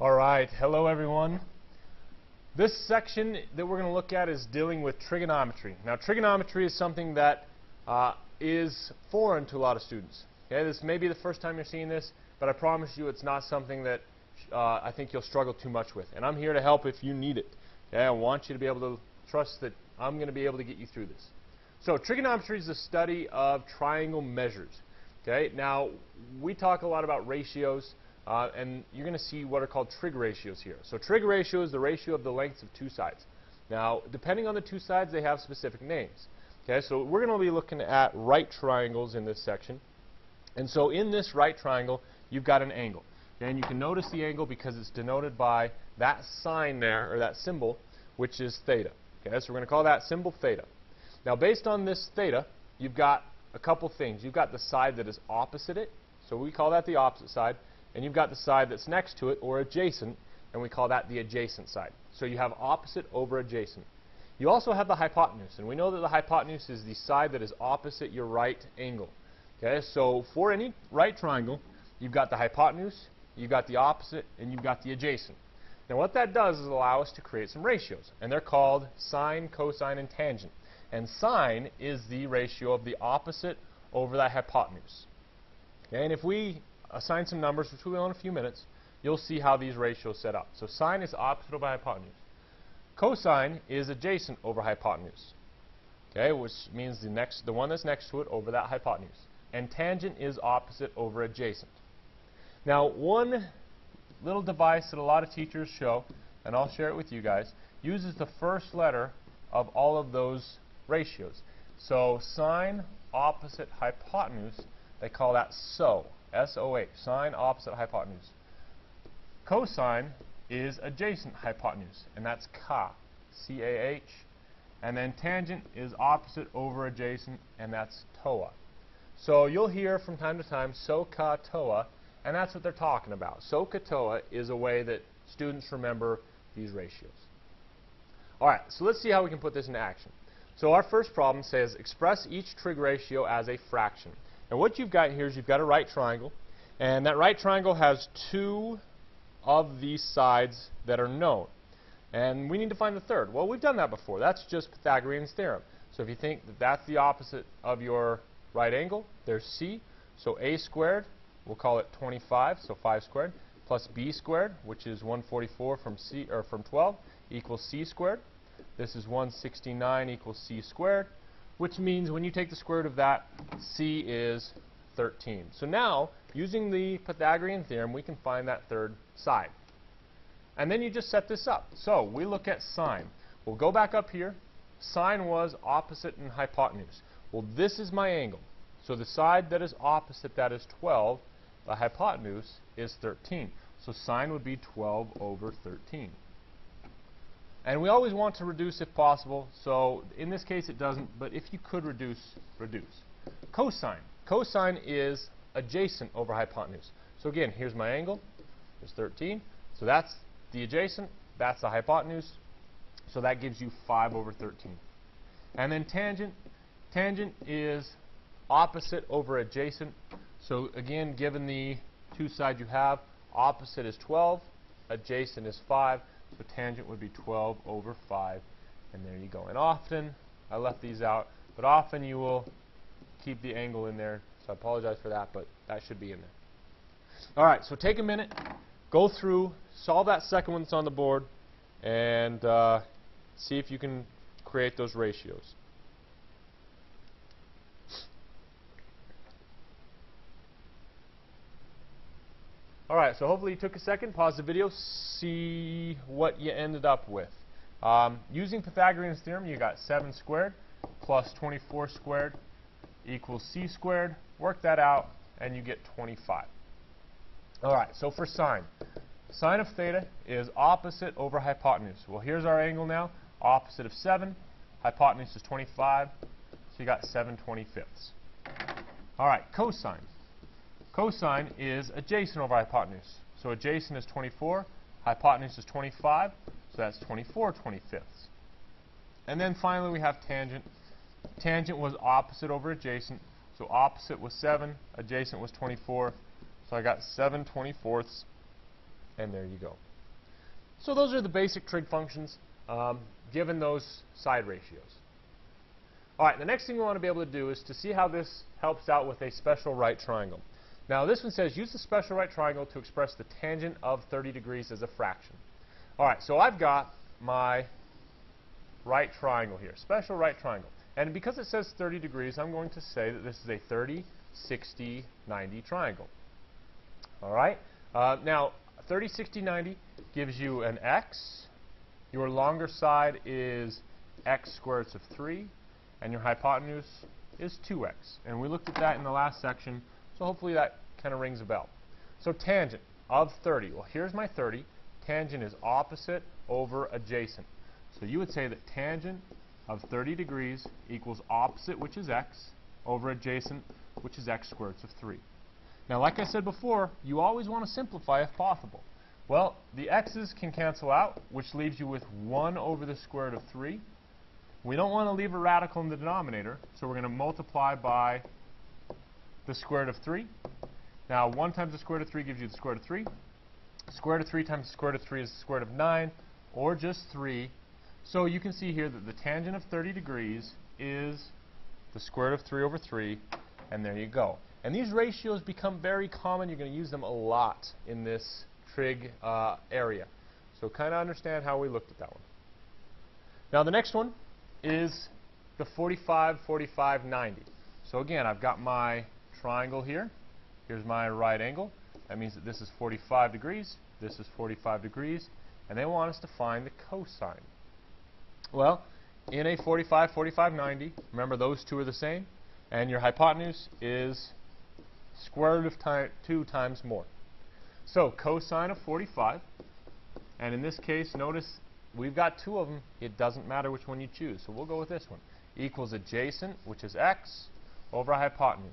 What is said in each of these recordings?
All right, hello everyone. This section that we're going to look at is dealing with trigonometry. Now, trigonometry is something that is foreign to a lot of students. Okay, this may be the first time you're seeing this, but I promise you it's not something that I think you'll struggle too much with. And I'm here to help if you need it. Okay, I want you to be able to trust that I'm going to be able to get you through this. So, trigonometry is the study of triangle measures. Okay, now we talk a lot about ratios. And you're going to see what are called trig ratios here. So trig ratio is the ratio of the lengths of two sides. Now, depending on the two sides, they have specific names. Okay, so we're going to be looking at right triangles in this section. And so in this right triangle, you've got an angle. Okay, and you can notice the angle because it's denoted by that sign there, or that symbol, which is theta. Okay, so we're going to call that symbol theta. Now, based on this theta, you've got a couple things. You've got the side that is opposite it, so we call that the opposite side. And you've got the side that's next to it, or adjacent, and we call that the adjacent side. So you have opposite over adjacent. You also have the hypotenuse, and we know that the hypotenuse is the side that is opposite your right angle. Okay, so for any right triangle, you've got the hypotenuse, you've got the opposite, and you've got the adjacent. Now what that does is allow us to create some ratios, and they're called sine, cosine, and tangent. And sine is the ratio of the opposite over the hypotenuse. Okay, and if we assign some numbers, which we will in a few minutes, you'll see how these ratios set up. So sine is opposite over hypotenuse. Cosine is adjacent over hypotenuse. Okay, which means the one that's next to it over that hypotenuse. And tangent is opposite over adjacent. Now, one little device that a lot of teachers show, and I'll share it with you guys, uses the first letter of all of those ratios. So sine opposite hypotenuse, they call that SOH. S-O-H, sine opposite hypotenuse. Cosine is adjacent hypotenuse, and that's CA, C-A-H. And then tangent is opposite over adjacent, and that's TOA. So you'll hear from time to time SOH-CA, TOA, and that's what they're talking about. SOH-CA, TOA is a way that students remember these ratios. All right, so let's see how we can put this into action. So our first problem says express each trig ratio as a fraction. And what you've got here is you've got a right triangle, and that right triangle has two of these sides that are known. And we need to find the third. Well, we've done that before. That's just Pythagorean's theorem. So if you think that that's the opposite of your right angle, there's C. So A squared, we'll call it 25, so 5 squared, plus B squared, which is 144 from 12, equals C squared. This is 169 equals C squared. Which means when you take the square root of that, C is 13. So now, using the Pythagorean theorem, we can find that third side. And then you just set this up. So we look at sine. We'll go back up here. Sine was opposite and hypotenuse. Well, this is my angle. So the side that is opposite that is 12. The hypotenuse is 13. So sine would be 12 over 13. And we always want to reduce if possible, so in this case it doesn't, but if you could reduce, reduce. Cosine. Cosine is adjacent over hypotenuse. So again, here's my angle, there's 13, so that's the adjacent, that's the hypotenuse, so that gives you 5 over 13. And then tangent. Tangent is opposite over adjacent, so again, given the two sides you have, opposite is 12, adjacent is 5, so tangent would be 12 over 5, and there you go. And often, I left these out, but often you will keep the angle in there, so I apologize for that, but that should be in there. All right, so take a minute, go through, solve that second one that's on the board, and see if you can create those ratios. All right, so hopefully you took a second, pause the video, see what you ended up with. Using Pythagorean's theorem, you got 7 squared plus 24 squared equals C squared. Work that out, and you get 25. All right, so for sine. Sine of theta is opposite over hypotenuse. Well, here's our angle now. Opposite of 7, hypotenuse is 25, so you got 7/25. All right, cosine. Cosine is adjacent over hypotenuse. So adjacent is 24, hypotenuse is 25, so that's 24/25. And then finally we have tangent. Tangent was opposite over adjacent, so opposite was 7, adjacent was 24, so I got 7/24, and there you go. So those are the basic trig functions given those side ratios. All right, the next thing we want to be able to do is to see how this helps out with a special right triangle. Now this one says use the special right triangle to express the tangent of 30 degrees as a fraction. All right, so I've got my right triangle here, special right triangle. And because it says 30 degrees, I'm going to say that this is a 30, 60, 90 triangle. All right, now 30, 60, 90 gives you an x. Your longer side is x squared roots of 3. And your hypotenuse is 2x. And we looked at that in the last section, so hopefully that kind of rings a bell. So tangent of 30. Well, here's my 30. Tangent is opposite over adjacent. So you would say that tangent of 30 degrees equals opposite, which is x, over adjacent, which is x squared roots of 3. Now, like I said before, you always want to simplify if possible. Well, the x's can cancel out, which leaves you with 1 over the square root of 3. We don't want to leave a radical in the denominator, so we're going to multiply by the square root of 3. Now, 1 times the square root of 3 gives you the square root of 3. Square root of 3 times the square root of 3 is the square root of 9, or just 3. So you can see here that the tangent of 30 degrees is the square root of 3 over 3, and there you go. And these ratios become very common. You're going to use them a lot in this trig area. So kind of understand how we looked at that one. Now, the next one is the 45, 45, 90. So again, I've got my triangle here. Here's my right angle. That means that this is 45 degrees, this is 45 degrees, and they want us to find the cosine. Well, in a 45, 45, 90, remember those two are the same, and your hypotenuse is square root of 2 times more. So cosine of 45, and in this case, notice we've got 2 of them. It doesn't matter which one you choose, so we'll go with this one. Equals adjacent, which is x, over hypotenuse.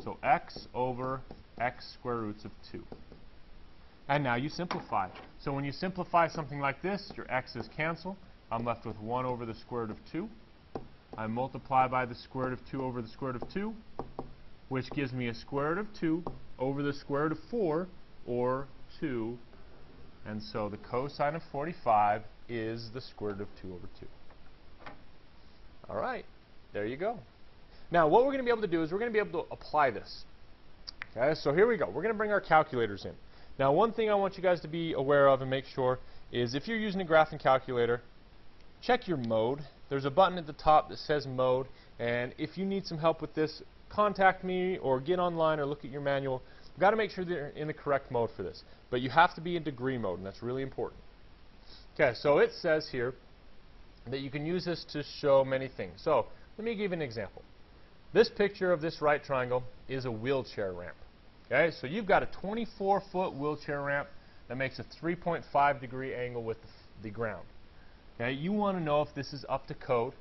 So x over x square roots of 2. And now you simplify. So when you simplify something like this, your x's cancel. I'm left with 1 over the square root of 2. I multiply by the square root of 2 over the square root of 2, which gives me a square root of 2 over the square root of 4, or 2. And so the cosine of 45 is the square root of 2 over 2. All right, there you go. Now, what we're going to be able to do is we're going to be able to apply this. Okay, so here we go. We're going to bring our calculators in. Now, one thing I want you guys to be aware of and make sure is if you're using a graphing calculator, check your mode. There's a button at the top that says mode, and if you need some help with this, contact me or get online or look at your manual. You've got to make sure that you're in the correct mode for this. But you have to be in degree mode, and that's really important. Okay, so it says here that you can use this to show many things. So let me give you an example. This picture of this right triangle is a wheelchair ramp. Okay, so you've got a 24-foot wheelchair ramp that makes a 3.5 degree angle with the ground. Okay, you want to know if this is up to code,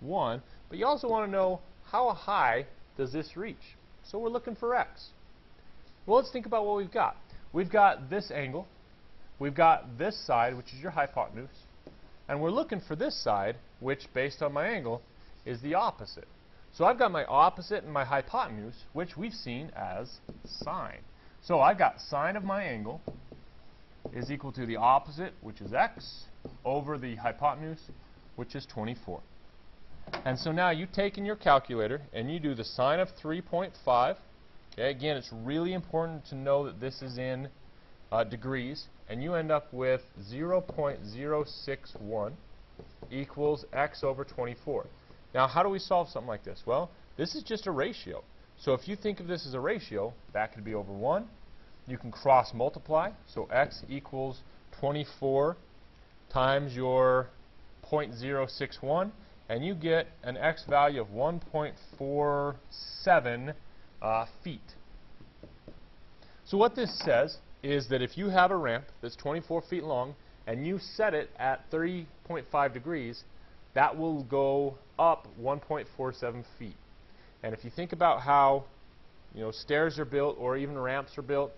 1, but you also want to know how high does this reach. So we're looking for x. Well, let's think about what we've got. We've got this angle, we've got this side, which is your hypotenuse, and we're looking for this side, which, based on my angle, is the opposite. So I've got my opposite and my hypotenuse, which we've seen as sine. So I've got sine of my angle is equal to the opposite, which is x, over the hypotenuse, which is 24. And so now you take in your calculator and you do the sine of 3.5. Okay, again, it's really important to know that this is in degrees, and you end up with 0.061 equals x over 24. Now, how do we solve something like this? Well, this is just a ratio. So if you think of this as a ratio, that could be over 1. You can cross multiply. So x equals 24 times your 0.061, and you get an x value of 1.47 feet. So what this says is that if you have a ramp that's 24 feet long and you set it at 30.5 degrees, that will go up 1.47 feet. And if you think about how stairs are built or even ramps are built,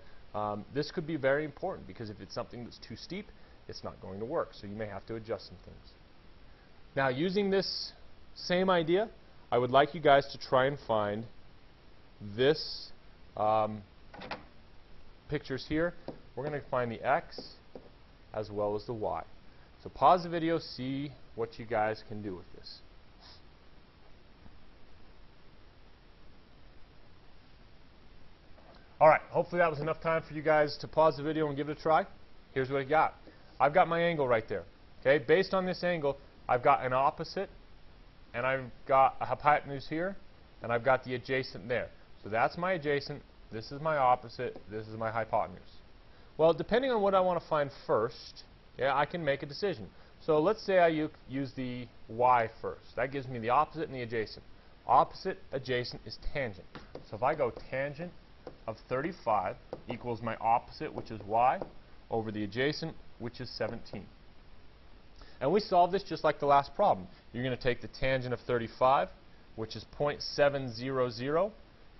this could be very important, because if it's something that's too steep, it's not going to work. So you may have to adjust some things. Now, using this same idea, I would like you guys to try and find this pictures here. We're going to find the x as well as the y. So pause the video, see what you guys can do with this. Alright, hopefully that was enough time for you guys to pause the video and give it a try. Here's what I got. I've got my angle right there. Okay, based on this angle, I've got an opposite, and I've got a hypotenuse here, and I've got the adjacent there. So that's my adjacent, this is my opposite, this is my hypotenuse. Well, depending on what I want to find first, yeah, I can make a decision. So let's say I use the y first. That gives me the opposite and the adjacent. Opposite, adjacent is tangent. So if I go tangent of 35 equals my opposite, which is y, over the adjacent, which is 17. And we solve this just like the last problem. You're going to take the tangent of 35, which is 0.700,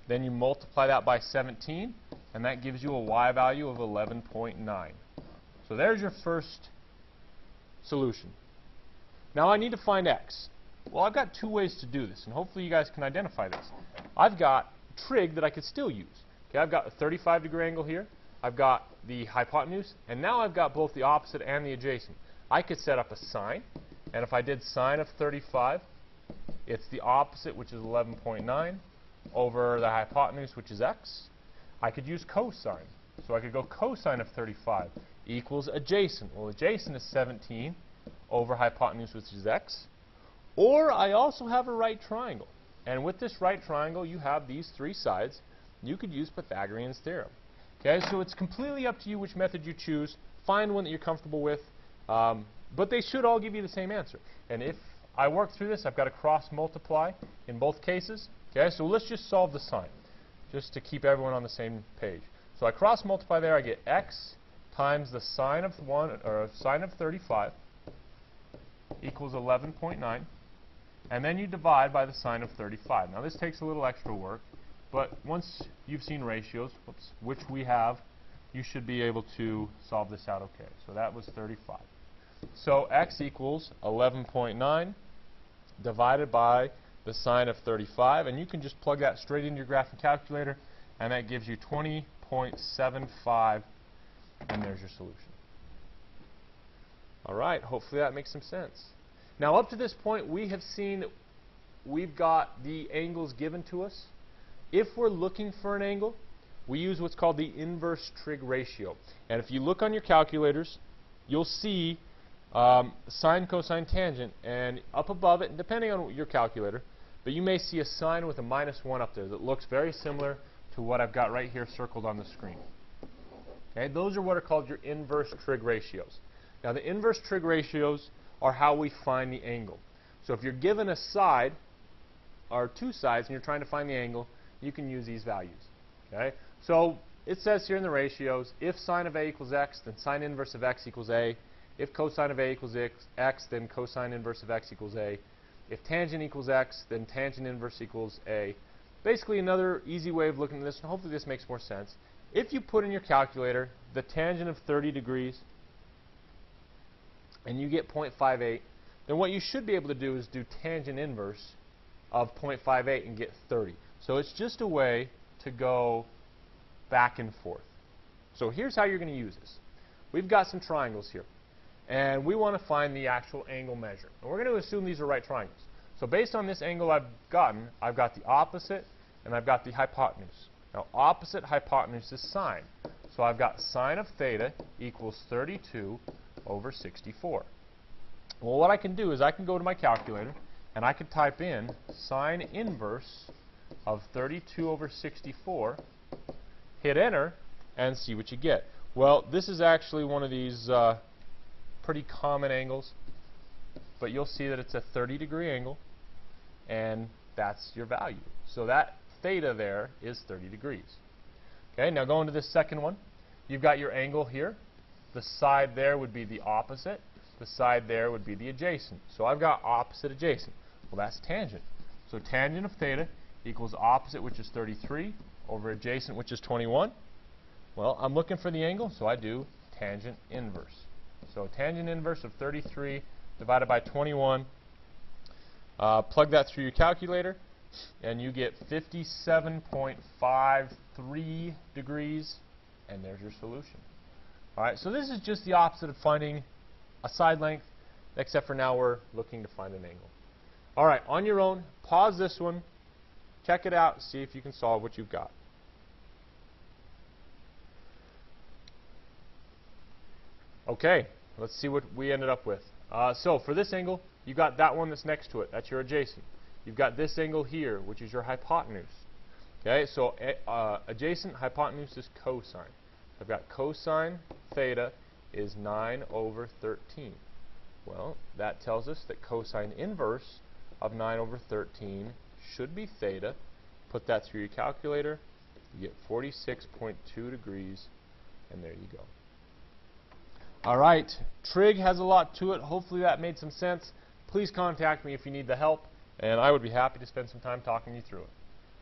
then you multiply that by 17, and that gives you a y value of 11.9. So there's your first solution. Now I need to find x. Well, I've got two ways to do this, and hopefully you guys can identify this. I've got trig that I could still use. Okay, I've got a 35-degree angle here. I've got the hypotenuse, and now I've got both the opposite and the adjacent. I could set up a sine, and if I did sine of 35, it's the opposite, which is 11.9, over the hypotenuse, which is x. I could use cosine. So I could go cosine of 35 equals adjacent. Well, adjacent is 17 over hypotenuse, which is x. Or I also have a right triangle. And with this right triangle, you have these three sides. You could use Pythagorean's theorem. Okay, so it's completely up to you which method you choose. Find one that you're comfortable with. But they should all give you the same answer. And if I work through this, I've got to cross multiply in both cases. Okay, so let's just solve the sine, just to keep everyone on the same page. So I cross multiply there, I get x times the sine of 35 equals 11.9, and then you divide by the sine of 35. Now this takes a little extra work, but once you've seen ratios, which we have, you should be able to solve this out okay. So that was 35. So x equals 11.9 divided by the sine of 35, and you can just plug that straight into your graphing calculator, and that gives you 20.75, and there's your solution. All right, hopefully that makes some sense. Now up to this point, we have seen that we've got the angles given to us. If we're looking for an angle, we use what's called the inverse trig ratio. And if you look on your calculators, you'll see sine, cosine, tangent, and up above it, depending on your calculator, but you may see a sign with a -1 up there that looks very similar to what I've got right here circled on the screen. Okay, those are what are called your inverse trig ratios. Now the inverse trig ratios are how we find the angle. So if you're given a side, or two sides, and you're trying to find the angle, you can use these values. Okay, so it says here in the ratios, if sine of a equals x, then sine inverse of x equals a. If cosine of a equals x, then cosine inverse of x equals a. If tangent equals x, then tangent inverse equals a. Basically, another easy way of looking at this, and hopefully this makes more sense. If you put in your calculator the tangent of 30 degrees, and you get 0.58, then what you should be able to do is do tangent inverse of 0.58 and get 30. So it's just a way to go back and forth. So here's how you're going to use this. We've got some triangles here, and we want to find the actual angle measure. And we're going to assume these are right triangles. So based on this angle I've got the opposite, and I've got the hypotenuse. Now opposite hypotenuse is sine. So I've got sine of theta equals 32 over 64. Well, what I can do is I can go to my calculator, and I can type in sine inverse of 32 over 64, hit enter, and see what you get. Well, this is actually one of these pretty common angles, but you'll see that it's a 30-degree angle, and that's your value. So that theta there is 30 degrees. Okay, now going to this second one, you've got your angle here. The side there would be the opposite. The side there would be the adjacent. So I've got opposite adjacent. Well, that's tangent. So tangent of theta equals opposite, which is 33, over adjacent, which is 21. Well, I'm looking for the angle, so I do tangent inverse. So tangent inverse of 33 divided by 21. Plug that through your calculator, and you get 57.53 degrees, and there's your solution. Alright, so this is just the opposite of finding a side length, except for now we're looking to find an angle. Alright, on your own, pause this one, check it out, see if you can solve what you've got. Okay, let's see what we ended up with. So for this angle, you've got that one that's next to it. That's your adjacent. You've got this angle here, which is your hypotenuse. Okay, so adjacent hypotenuse is cosine. I've got cosine theta is 9 over 13. Well, that tells us that cosine inverse of 9 over 13 should be theta. Put that through your calculator. You get 46.2 degrees, and there you go. All right, trig has a lot to it. Hopefully that made some sense. Please contact me if you need the help, and I would be happy to spend some time talking you through it.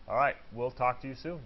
All right, we'll talk to you soon.